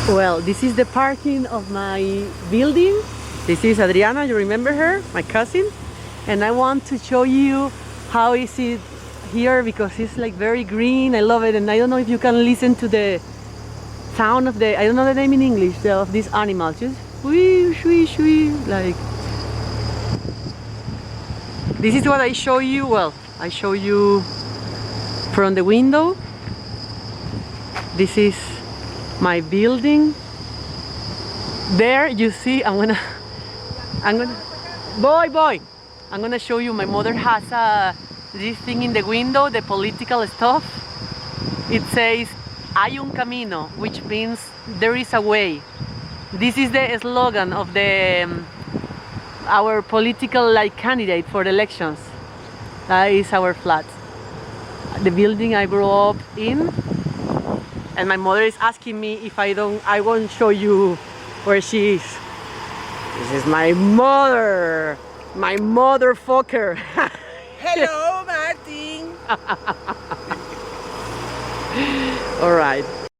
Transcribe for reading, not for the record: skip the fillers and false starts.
Well, this is the parking of my building. This is Adriana, you remember her, my cousin. And I want to show you how is it here because it's like very green. I love it, and I don't know if you can listen to the sound of the, I don't know the name in English, of these animals. Just whee, shwee, shwee, like. This is what I show you. Well, I show you from the window. This is my building. There you see, I'm gonna boy, I'm gonna show you. My mother has this thing in the window, the political stuff. It says "Hay un camino," which means there is a way. This is the slogan of the our political candidate for the elections. That is our flat, the building I grew up in. And my mother is asking me if I won't show you where she is. This is my mother, my motherfucker. Hello, Martin. All right.